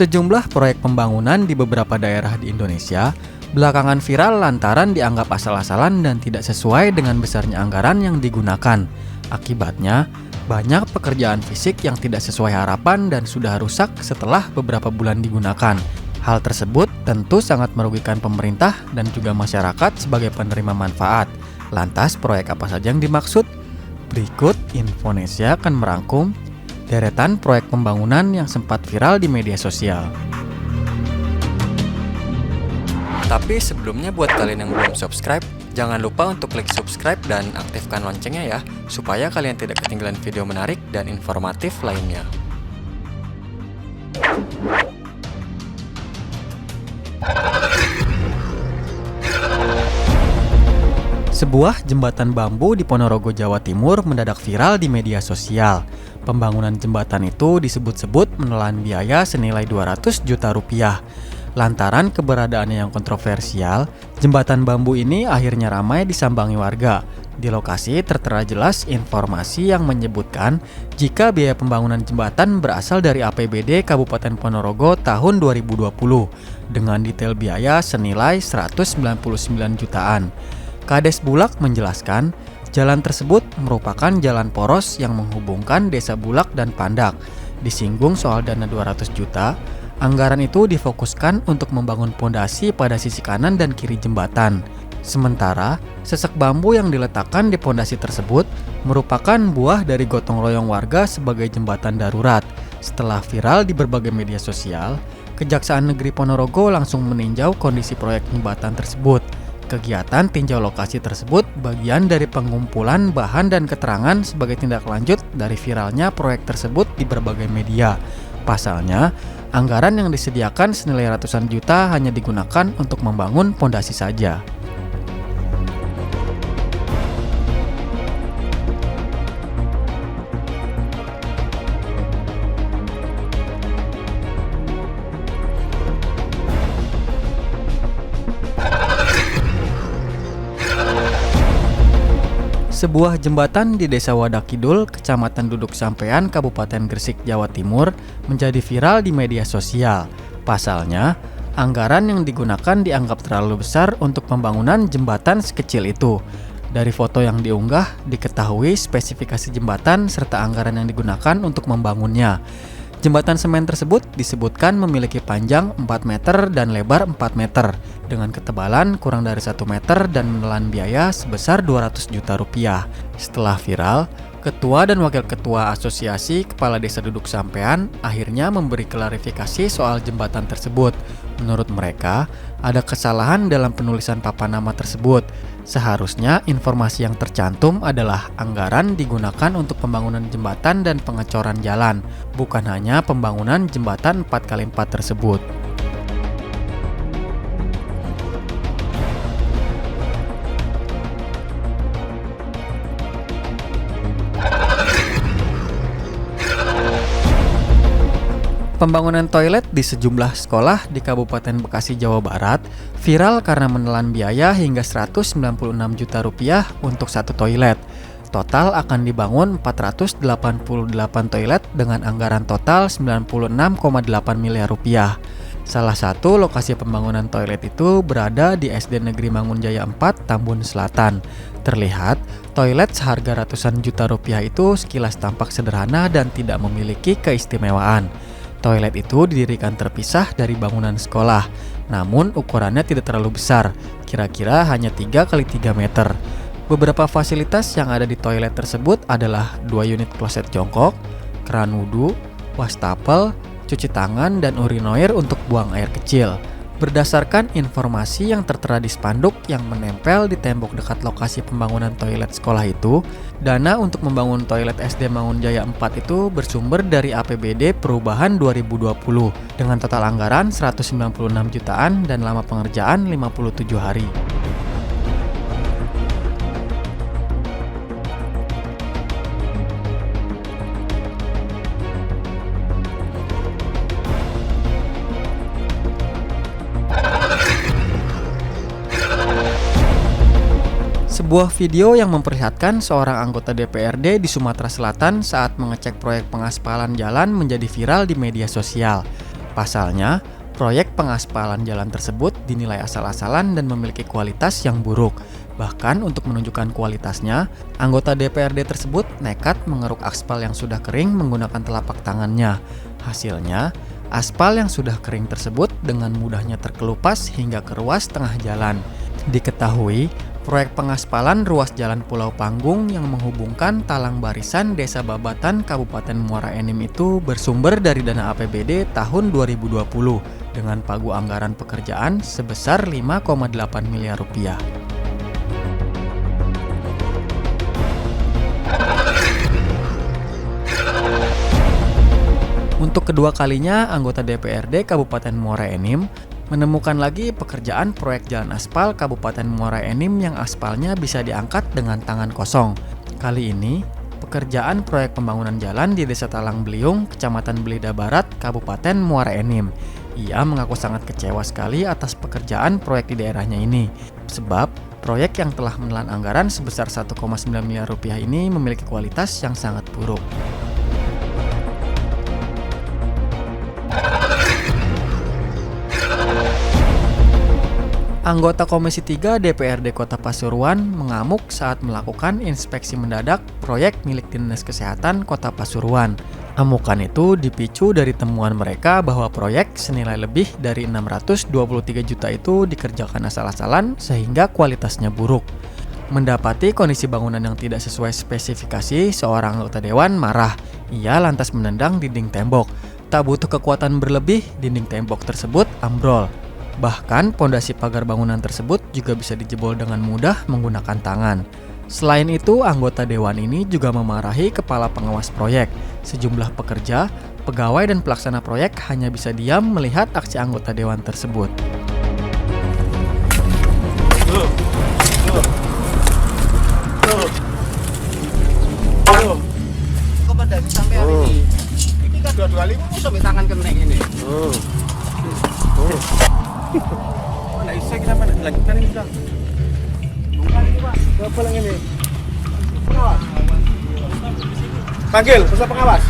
Sejumlah proyek pembangunan di beberapa daerah di Indonesia belakangan viral lantaran dianggap asal-asalan dan tidak sesuai dengan besarnya anggaran yang digunakan. Akibatnya, banyak pekerjaan fisik yang tidak sesuai harapan dan sudah rusak setelah beberapa bulan digunakan. Hal tersebut tentu sangat merugikan pemerintah dan juga masyarakat sebagai penerima manfaat. Lantas, proyek apa saja yang dimaksud? Berikut Infonesia akan merangkum deretan proyek pembangunan yang sempat viral di media sosial. Tapi sebelumnya buat kalian yang belum subscribe, jangan lupa untuk klik subscribe dan aktifkan loncengnya ya, supaya kalian tidak ketinggalan video menarik dan informatif lainnya. Sebuah jembatan bambu di Ponorogo, Jawa Timur mendadak viral di media sosial. Pembangunan jembatan itu disebut-sebut menelan biaya senilai 200 juta rupiah. Lantaran keberadaannya yang kontroversial, jembatan bambu ini akhirnya ramai disambangi warga. Di lokasi tertera jelas informasi yang menyebutkan jika biaya pembangunan jembatan berasal dari APBD Kabupaten Ponorogo tahun 2020 dengan detail biaya senilai 199 jutaan. Kades Bulak menjelaskan, jalan tersebut merupakan jalan poros yang menghubungkan Desa Bulak dan Pandak. Disinggung soal dana 200 juta, anggaran itu difokuskan untuk membangun pondasi pada sisi kanan dan kiri jembatan. Sementara, sesek bambu yang diletakkan di pondasi tersebut merupakan buah dari gotong royong warga sebagai jembatan darurat. Setelah viral di berbagai media sosial, Kejaksaan Negeri Ponorogo langsung meninjau kondisi proyek jembatan tersebut. Kegiatan tinjau lokasi tersebut bagian dari pengumpulan bahan dan keterangan sebagai tindak lanjut dari viralnya proyek tersebut di berbagai media. Pasalnya, anggaran yang disediakan senilai ratusan juta hanya digunakan untuk membangun pondasi saja. Sebuah jembatan di Desa Wadah Kidul, Kecamatan Duduk Sampean, Kabupaten Gresik, Jawa Timur, menjadi viral di media sosial. Pasalnya, anggaran yang digunakan dianggap terlalu besar untuk pembangunan jembatan sekecil itu. Dari foto yang diunggah, diketahui spesifikasi jembatan serta anggaran yang digunakan untuk membangunnya. Jembatan semen tersebut disebutkan memiliki panjang 4 meter dan lebar 4 meter dengan ketebalan kurang dari 1 meter dan menelan biaya sebesar 200 juta rupiah. Setelah viral, Ketua dan Wakil Ketua Asosiasi Kepala Desa Duduk Sampean akhirnya memberi klarifikasi soal jembatan tersebut. Menurut mereka, ada kesalahan dalam penulisan papan nama tersebut. Seharusnya informasi yang tercantum adalah anggaran digunakan untuk pembangunan jembatan dan pengecoran jalan, bukan hanya pembangunan jembatan 4x4 tersebut. Pembangunan toilet di sejumlah sekolah di Kabupaten Bekasi, Jawa Barat viral karena menelan biaya hingga 196 juta rupiah untuk satu toilet. Total akan dibangun 488 toilet dengan anggaran total 96,8 miliar rupiah. Salah satu lokasi pembangunan toilet itu berada di SD Negeri Mangunjaya 4, Tambun Selatan. Terlihat, toilet seharga ratusan juta rupiah itu sekilas tampak sederhana dan tidak memiliki keistimewaan. Toilet itu didirikan terpisah dari bangunan sekolah, namun ukurannya tidak terlalu besar, kira-kira hanya 3x3 meter. Beberapa fasilitas yang ada di toilet tersebut adalah 2 unit kloset jongkok, keran wudhu, wastafel, cuci tangan, dan urinoir untuk buang air kecil. Berdasarkan informasi yang tertera di spanduk yang menempel di tembok dekat lokasi pembangunan toilet sekolah itu, dana untuk membangun toilet SD Mangunjaya 4 itu bersumber dari APBD Perubahan 2020 dengan total anggaran 196 jutaan dan lama pengerjaan 57 hari. Sebuah video yang memperlihatkan seorang anggota DPRD di Sumatera Selatan saat mengecek proyek pengaspalan jalan menjadi viral di media sosial. Pasalnya, proyek pengaspalan jalan tersebut dinilai asal-asalan dan memiliki kualitas yang buruk. Bahkan untuk menunjukkan kualitasnya, anggota DPRD tersebut nekat mengeruk aspal yang sudah kering menggunakan telapak tangannya. Hasilnya, aspal yang sudah kering tersebut dengan mudahnya terkelupas hingga ke ruas tengah jalan. Diketahui, proyek pengaspalan ruas Jalan Pulau Panggung yang menghubungkan Talang Barisan Desa Babatan Kabupaten Muara Enim itu bersumber dari dana APBD tahun 2020 dengan pagu anggaran pekerjaan sebesar 5,8 miliar rupiah. Untuk kedua kalinya, anggota DPRD Kabupaten Muara Enim menemukan lagi pekerjaan proyek jalan aspal Kabupaten Muara Enim yang aspalnya bisa diangkat dengan tangan kosong. Kali ini, pekerjaan proyek pembangunan jalan di Desa Talang Beliung, Kecamatan Belida Barat, Kabupaten Muara Enim. Ia mengaku sangat kecewa sekali atas pekerjaan proyek di daerahnya ini, sebab proyek yang telah menelan anggaran sebesar 1,9 miliar rupiah ini memiliki kualitas yang sangat buruk. Anggota Komisi 3 DPRD Kota Pasuruan mengamuk saat melakukan inspeksi mendadak proyek milik Dinas Kesehatan Kota Pasuruan. Amukan itu dipicu dari temuan mereka bahwa proyek senilai lebih dari 623 juta itu dikerjakan asal-asalan sehingga kualitasnya buruk. Mendapati kondisi bangunan yang tidak sesuai spesifikasi, seorang anggota dewan marah. Ia lantas menendang dinding tembok. Tak butuh kekuatan berlebih, dinding tembok tersebut ambrol. Bahkan pondasi pagar bangunan tersebut juga bisa dijebol dengan mudah menggunakan tangan. Selain itu, anggota dewan ini juga memarahi kepala pengawas proyek. Sejumlah pekerja, pegawai dan pelaksana proyek hanya bisa diam melihat aksi anggota dewan tersebut. Komandasi sampai hari ini. Ini kan dua-dua lima sampai tangan kena ini. Oh, nggak bisa kita lanjutkan ini sudah. Bukan ini Pak, berapa yang ini? Pengawas. Panggil, peserta pengawas.